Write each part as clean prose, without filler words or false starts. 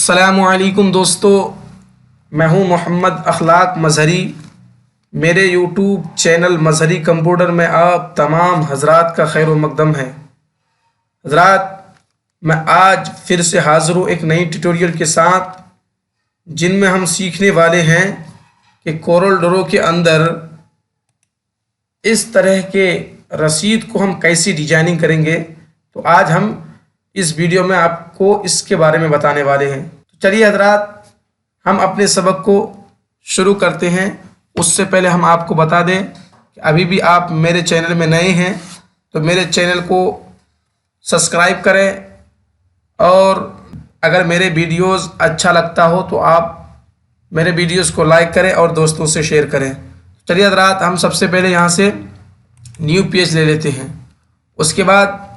अस्सलामुअलैकुम दोस्तों, मैं हूं मोहम्मद अखलाक मजहरी। मेरे यूट्यूब चैनल मजहरी कंप्यूटर में आप तमाम हजरात का खैर मकदम है। हजरात, मैं आज फिर से हाज़िर हूँ एक नई ट्यूटोरियल के साथ, जिनमें हम सीखने वाले हैं कि कोरल ड्रॉ के अंदर इस तरह के रसीद को हम कैसी डिजाइनिंग करेंगे। तो आज हम इस वीडियो में आपको इसके बारे में बताने वाले हैं। तो चलिए हजरात, हम अपने सबक को शुरू करते हैं। उससे पहले हम आपको बता दें कि अभी भी आप मेरे चैनल में नए हैं तो मेरे चैनल को सब्सक्राइब करें, और अगर मेरे वीडियोस अच्छा लगता हो तो आप मेरे वीडियोस को लाइक करें और दोस्तों से शेयर करें। चलिए हजरात, हम सबसे पहले यहाँ से न्यू पेज ले लेते हैं। उसके बाद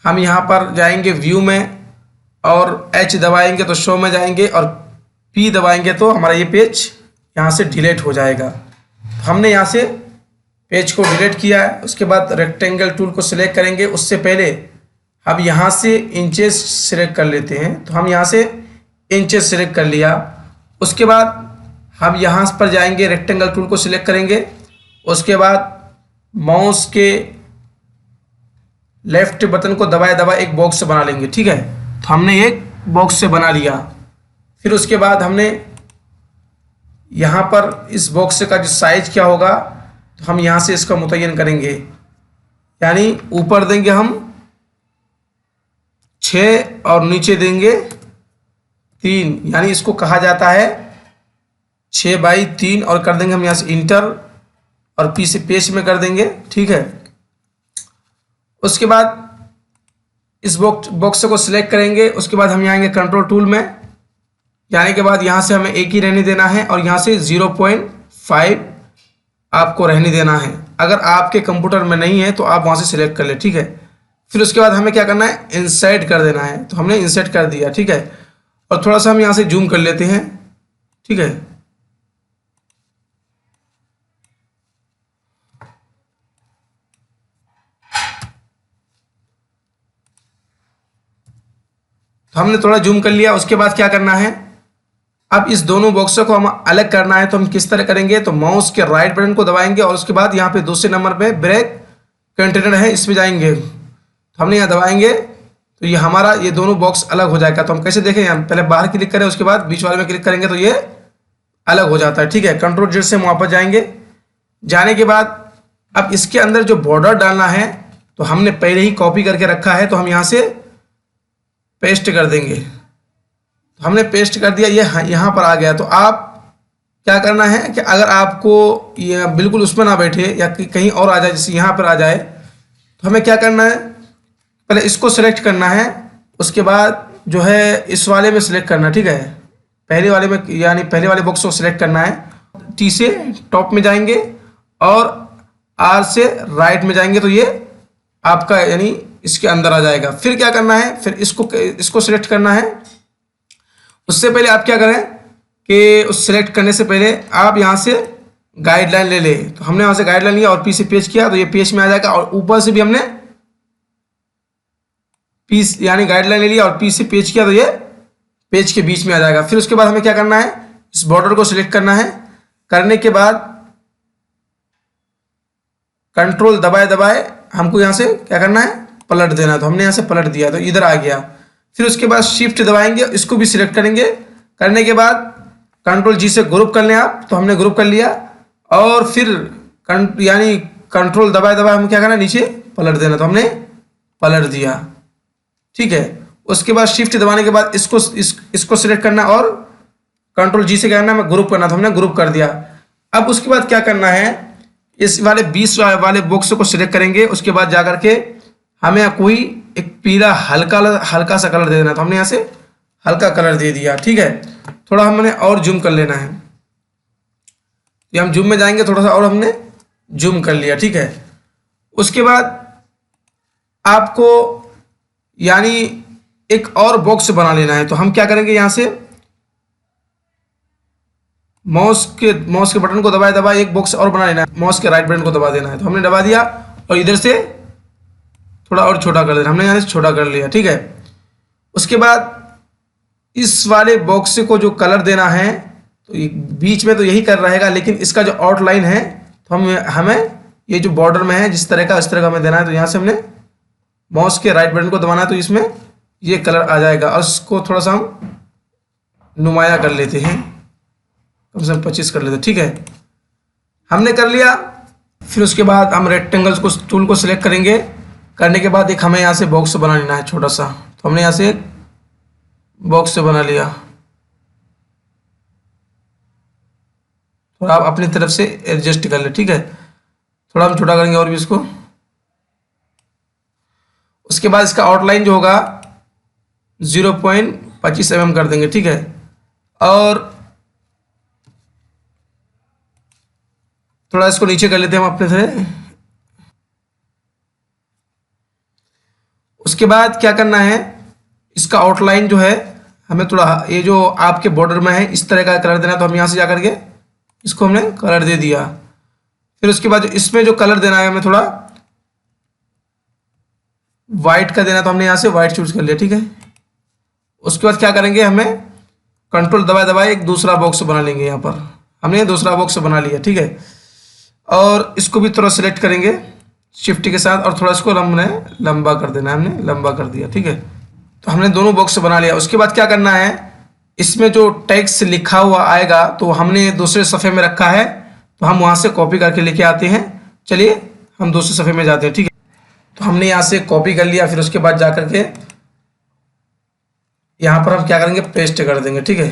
हम यहाँ पर जाएंगे व्यू में, और एच दबाएंगे तो शो में जाएंगे, और पी दबाएंगे तो हमारा ये पेज यहाँ से डिलीट हो जाएगा। तो हमने यहाँ से पेज को डिलीट किया है। उसके बाद रेक्टेंगल टूल को सिलेक्ट करेंगे। उससे पहले हम यहाँ से इंचेस सिलेक्ट कर लेते हैं। तो हम यहाँ से इंचेस सिलेक्ट कर लिया। उसके बाद हम यहाँ पर जाएंगे, रेक्टेंगल टूल को सिलेक्ट करेंगे। उसके बाद माउस के लेफ्ट बटन को दबाए दबाए एक बॉक्स बना लेंगे। ठीक है, तो हमने एक बॉक्स से बना लिया। फिर उसके बाद हमने यहाँ पर इस बॉक्स का जो साइज क्या होगा, तो हम यहाँ से इसका मुतय्यन करेंगे। यानी ऊपर देंगे हम 6 और नीचे देंगे 3, यानी इसको कहा जाता है 6/3, और कर देंगे हम यहाँ से इंटर, और पी से पेज में कर देंगे। ठीक है, उसके बाद इस बॉक्स को सिलेक्ट करेंगे। उसके बाद हम आएंगे कंट्रोल टूल में। जाने के बाद यहाँ से हमें एक ही रहने देना है, और यहाँ से 0.5 आपको रहने देना है। अगर आपके कंप्यूटर में नहीं है तो आप वहाँ से सिलेक्ट कर ले। ठीक है, फिर उसके बाद हमें क्या करना है, इंसर्ट कर देना है। तो हमने इंसर्ट कर दिया। ठीक है, और थोड़ा सा हम यहाँ से जूम कर लेते हैं। ठीक है, तो हमने थोड़ा जूम कर लिया। उसके बाद क्या करना है, अब इस दोनों बॉक्सों को हम अलग करना है। तो हम किस तरह करेंगे, तो माउस के राइट बटन को दबाएंगे, और उसके बाद यहाँ पे दूसरे नंबर पे ब्रेक कंटेनर है, इसमें जाएंगे। तो हमने यहाँ दबाएंगे तो ये हमारा ये दोनों बॉक्स अलग हो जाएगा। तो हम कैसे देखें, यहाँ पहले बाहर क्लिक करें, उसके बाद बीच वाले में क्लिक करेंगे तो ये अलग हो जाता है। ठीक है, कंट्रोल जेड से हम वापस जाएंगे। जाने के बाद अब इसके अंदर जो बॉर्डर डालना है, तो हमने पहले ही कॉपी करके रखा है, तो हम यहाँ से पेस्ट कर देंगे। तो हमने पेस्ट कर दिया, ये यहाँ पर आ गया। तो आप क्या करना है कि अगर आपको ये बिल्कुल उसमें ना बैठे या कहीं और आ जाए, जैसे यहाँ पर आ जाए, तो हमें क्या करना है, पहले इसको सिलेक्ट करना है। उसके बाद जो है इस वाले में सिलेक्ट करना। ठीक है, पहले वाले में, यानी पहले वाले बॉक्स को सिलेक्ट करना है। टी से टॉप में जाएंगे और आर से राइट में जाएंगे, तो ये आपका यानी इसके अंदर आ जाएगा। फिर क्या करना है, फिर इसको सिलेक्ट करना है। उससे पहले आप क्या करें कि उस सिलेक्ट करने से पहले आप यहाँ से गाइडलाइन ले ले। तो हमने यहाँ से गाइडलाइन लिया और पी से पेज किया, तो ये पेज में आ जाएगा। और ऊपर से भी हमने पी यानी गाइडलाइन ले लिया और पी से पेज किया, तो ये पेज के बीच में आ जाएगा। फिर उसके बाद हमें क्या करना है, इस बॉर्डर को सिलेक्ट करना है। करने के बाद कंट्रोल दबाए दबाए हमको यहाँ से क्या करना है, पलट देना। तो हमने यहाँ से पलट दिया तो इधर आ गया। फिर उसके बाद शिफ्ट दबाएंगे, इसको भी सिलेक्ट करेंगे। करने के बाद कंट्रोल जी से ग्रुप कर लें आप, तो हमने ग्रुप कर लिया। और फिर यानी कंट्रोल दबाए दबाए हम क्या करना, नीचे पलट देना। तो हमने पलट दिया। ठीक है, उसके बाद शिफ्ट दबाने के बाद इसको सिलेक्ट करना, और कंट्रोल जी से क्या करना, हमें ग्रुप करना। तो हमने ग्रुप कर दिया। अब उसके बाद क्या करना है, इस वाले 20 वाले बॉक्स को सिलेक्ट करेंगे। उसके बाद जाकर के हमें कोई एक पीला हल्का सा कलर दे देना। तो हमने यहाँ से हल्का कलर दे दिया। ठीक है, थोड़ा हमने और जूम कर लेना है। ये हम जूम में जाएंगे, थोड़ा सा और हमने जूम कर लिया। ठीक है, उसके बाद आपको यानी एक और बॉक्स बना लेना है। तो हम क्या करेंगे, यहाँ से माउस के बटन को दबाए दबाए एक बॉक्स और बना लेना है। माउस के राइट बटन को दबा देना है। तो हमने दबा दिया, और इधर से थोड़ा और छोटा कर देना। हमने यहाँ से छोटा कर लिया। ठीक है, उसके बाद इस वाले बॉक्स को जो कलर देना है तो बीच में तो यही कर रहेगा, लेकिन इसका जो आउटलाइन है तो हमें ये जो बॉर्डर में है जिस तरह का, इस तरह का हमें देना है। तो यहाँ से हमने माउस के राइट बटन को दबाना है तो इसमें ये कलर आ जाएगा, और इसको थोड़ा सा हम नुमाया कर लेते हैं, कम से कम 25 कर लेते हैं। ठीक है, हमने कर लिया। फिर उसके बाद हम रेक्टेंगल्स को टूल को सिलेक्ट करेंगे। करने के बाद एक हमें यहाँ से बॉक्स बना लेना है छोटा सा, तो हमने यहाँ से एक बॉक्स बना लिया। थोड़ा आप अपनी तरफ से एडजस्ट कर ले। ठीक है, थोड़ा हम छोटा करेंगे और भी इसको। उसके बाद इसका आउटलाइन जो होगा 0.25 mm कर देंगे। ठीक है, और थोड़ा इसको नीचे कर लेते हैं हम अपने से। उसके बाद क्या करना है, इसका आउटलाइन जो है हमें थोड़ा ये जो आपके बॉर्डर में है इस तरह का कलर देना है, तो हम यहाँ से जा करके इसको हमने कलर दे दिया। फिर उसके बाद इसमें जो कलर देना है हमें थोड़ा वाइट का देना, तो हमने यहाँ से वाइट चूज कर लिया। ठीक है, उसके बाद क्या करेंगे, हमें कंट्रोल दबाए दबाए एक दूसरा बॉक्स बना लेंगे। यहाँ पर हमने दूसरा बॉक्स बना लिया। ठीक है, और इसको भी थोड़ा सिलेक्ट करेंगे शिफ्ट के साथ, और थोड़ा इसको हमने लंबा कर देना है। हमने लंबा कर दिया। ठीक है, तो हमने दोनों बॉक्स बना लिया। उसके बाद क्या करना है, इसमें जो टेक्स्ट लिखा हुआ आएगा तो हमने दूसरे सफ़े में रखा है, तो हम वहाँ से कॉपी करके लेके आते हैं। चलिए हम दूसरे सफ़े में जाते हैं। ठीक है, तो हमने यहाँ से कॉपी कर लिया। फिर उसके बाद जा करके यहाँ पर हम क्या करेंगे, पेस्ट कर देंगे। ठीक है,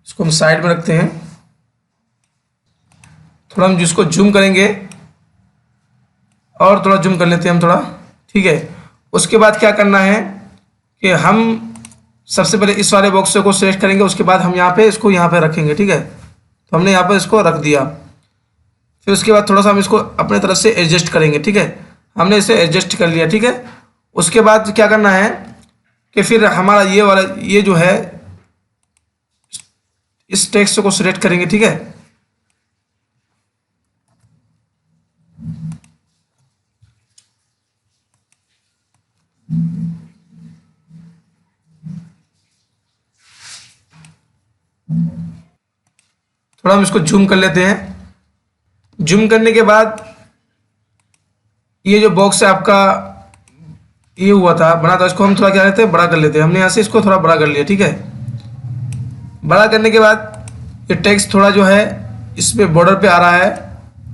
इसको हम साइड में रखते हैं। थोड़ा हम जिसको जूम करेंगे और थोड़ा जूम कर लेते हैं हम थोड़ा। ठीक है, उसके बाद क्या करना है कि हम सबसे पहले इस वाले बॉक्स को सिलेक्ट करेंगे। उसके बाद हम यहाँ पे इसको यहाँ पे रखेंगे। ठीक है, तो हमने यहाँ पर इसको रख दिया। फिर उसके बाद थोड़ा सा हम इसको अपने तरफ से एडजस्ट करेंगे। ठीक है, हमने इसे एडजस्ट कर लिया। ठीक है, उसके बाद क्या करना है कि फिर हमारा ये वाला ये जो है इस टेक्स्ट को सिलेक्ट करेंगे। ठीक है, थोड़ा हम इसको जूम कर लेते हैं। जूम करने के बाद ये जो बॉक्स है आपका ये हुआ था बना था, इसको हम थोड़ा क्या करते हैं, बड़ा कर लेते हैं। हमने यहाँ से इसको थोड़ा बड़ा कर लिया। ठीक है, बड़ा करने के बाद ये टेक्स्ट थोड़ा जो है इसमें बॉर्डर पे आ रहा है,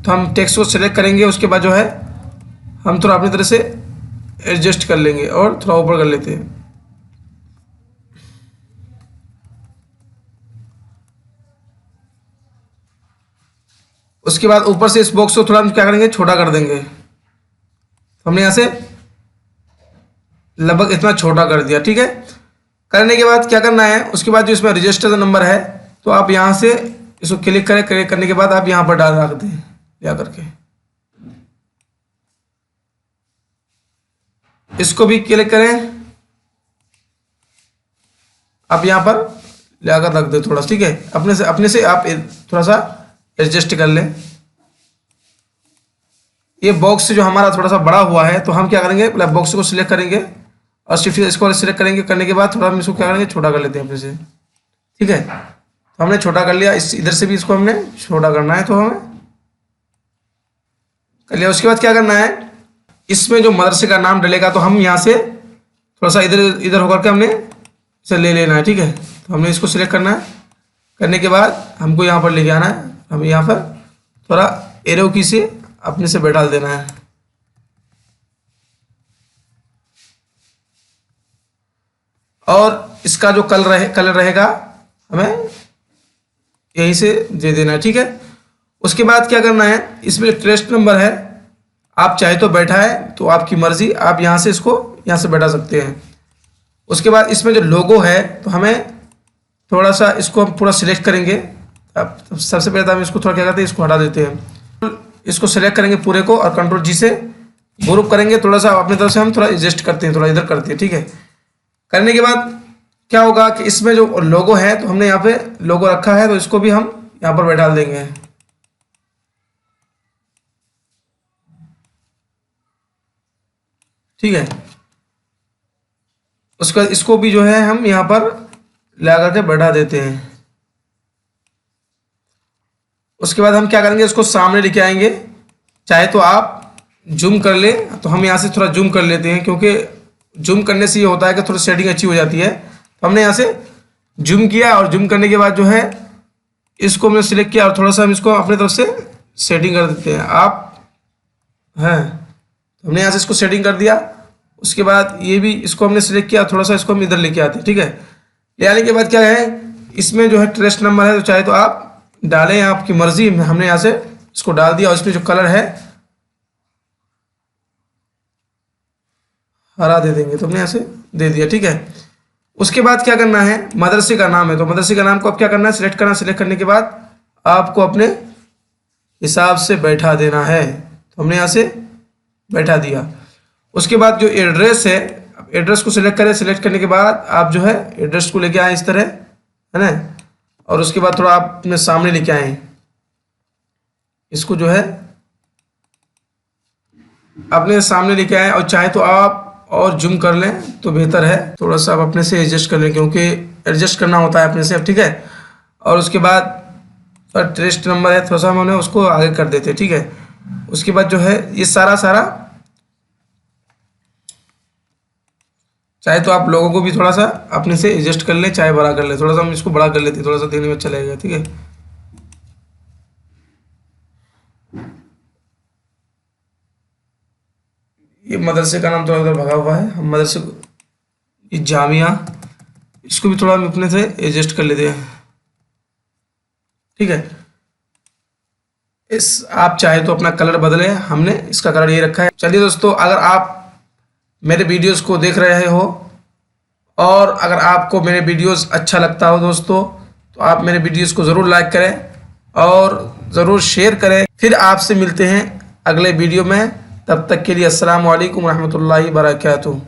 तो हम टेक्स्ट को सिलेक्ट करेंगे। उसके बाद जो है हम थोड़ा अपनी तरह से एडजस्ट कर लेंगे और थोड़ा ऊपर कर लेते हैं। उसके बाद ऊपर से इस बॉक्स को थोड़ा हम क्या करेंगे, छोटा कर देंगे। तो हमने यहाँ से लगभग इतना छोटा कर दिया। ठीक है, करने के बाद क्या करना है, उसके बाद जो इसमें रजिस्टर नंबर है तो आप यहाँ से इसको क्लिक करें। क्लिक करने के बाद आप यहाँ पर डाल रख दें या करके, इसको भी क्लिक करें, आप यहाँ पर लाकर रख दें थोड़ा। ठीक है, अपने से आप थोड़ा सा एडजस्ट कर लें। ये बॉक्स जो हमारा थोड़ा सा बड़ा हुआ है तो हम क्या करेंगे, पहले बॉक्स को सिलेक्ट करेंगे और शिफ्ट इसको सिलेक्ट करेंगे। करने के बाद थोड़ा हम इसको क्या करेंगे, छोटा कर लेते हैं अपने से। ठीक है, तो हमने छोटा कर लिया। इस इधर से भी इसको हमने छोटा करना है, तो हमें कर लिया। उसके बाद क्या करना है, इसमें जो मदरसे का नाम डलेगा तो हम यहाँ से थोड़ा सा इधर इधर होकर के हमने इसे ले लेना है। ठीक है, तो हमने इसको सिलेक्ट करना है। करने के बाद हमको यहाँ पर लेके आना है। हमें यहाँ पर थोड़ा एरो की से अपने से बैठा देना है। और इसका जो कलर रहेगा हमें यहीं से दे देना है। ठीक है, उसके बाद क्या करना है, इसमें ट्रेस नंबर है, आप चाहे तो बैठा है तो आपकी मर्जी, आप यहाँ से इसको यहाँ से बैठा सकते हैं। उसके बाद इसमें जो लोगो है तो हमें थोड़ा सा इसको हम पूरा सिलेक्ट करेंगे। अब सबसे पहले तो हम इसको थोड़ा क्या करते हैं, इसको हटा देते हैं। इसको सिलेक्ट करेंगे पूरे को और कंट्रोल जी से ग्रुप करेंगे। थोड़ा सा अपनी तरफ से हम थोड़ा एडजस्ट करते हैं, थोड़ा इधर करते हैं। ठीक है, करने के बाद क्या होगा कि इसमें जो लोगो है तो हमने यहाँ पे लोगो रखा है तो इसको भी हम यहाँ पर बैठा देंगे। ठीक है। उसका इसको भी जो है हम यहाँ पर ला करके बढ़ा देते हैं। उसके बाद हम क्या करेंगे, इसको सामने लेके आएंगे। चाहे तो आप जूम कर ले, तो हम यहाँ से थोड़ा जूम कर लेते हैं, क्योंकि जूम करने से ये होता है कि थोड़ी सेटिंग अच्छी हो जाती है। तो हमने यहाँ से जूम किया और जूम करने के बाद जो है इसको हमने सिलेक्ट किया और थोड़ा सा हम इसको अपने तरफ से सेटिंग कर देते हैं। आप हैं तो हमने यहाँ से इसको सेटिंग कर दिया। उसके बाद ये भी इसको हमने सिलेक्ट किया, थोड़ा सा इसको हम इधर लेके आते हैं। ठीक है, ले आने के बाद क्या है, इसमें जो है ट्रेस नंबर है, तो चाहे तो आप डालें, आपकी मर्जी। हमने यहाँ से इसको डाल दिया और इसमें जो कलर है हरा दे देंगे, तो हमने यहाँ से दे दिया। ठीक है, उसके बाद क्या करना है, मदरसे का नाम है, तो मदरसे का नाम को अब क्या करना है, सिलेक्ट करना। सिलेक्ट करने के बाद आपको अपने हिसाब से बैठा देना है, तो हमने यहाँ से बैठा दिया। उसके बाद जो एड्रेस है, एड्रेस को सिलेक्ट करें। सिलेक्ट करने के बाद आप जो है एड्रेस को लेके आए इस तरह, है ना, और उसके बाद थोड़ा आप अपने सामने लेके आए, इसको जो है अपने सामने लेके आए। और चाहे तो आप और जूम कर लें तो बेहतर है, थोड़ा सा आप अपने से एडजस्ट कर लें, क्योंकि एडजस्ट करना होता है अपने से। ठीक है, और उसके बाद ट्रेस नंबर है, थोड़ा सा हम उन्हें उसको आगे कर देते हैं। ठीक है, उसके बाद जो है ये सारा चाहे तो आप लोगों को भी थोड़ा सा अपने से एडजस्ट कर लें, चाहे बड़ा कर लें। थोड़ा सा हम इसको बड़ा कर लेते हैं, थोड़ा सा देखने में अच्छा लगेगा। ठीक है, ये मदरसे का नाम थोड़ा उधर भगा हुआ है, हम मदरसे को, ये जामिया, इसको भी थोड़ा हम अपने से एडजस्ट कर लेते हैं। ठीक है, आप चाहे तो अपना कलर बदलें, हमने इसका कलर ये रखा है। चलिए दोस्तों, अगर आप मेरे वीडियोस को देख रहे हो और अगर आपको मेरे वीडियोस अच्छा लगता हो दोस्तों, तो आप मेरे वीडियोस को ज़रूर लाइक करें और ज़रूर शेयर करें। फिर आपसे मिलते हैं अगले वीडियो में, तब तक के लिए अस्सलाम वालेकुम रहमतुल्लाहि व बरकातुहू।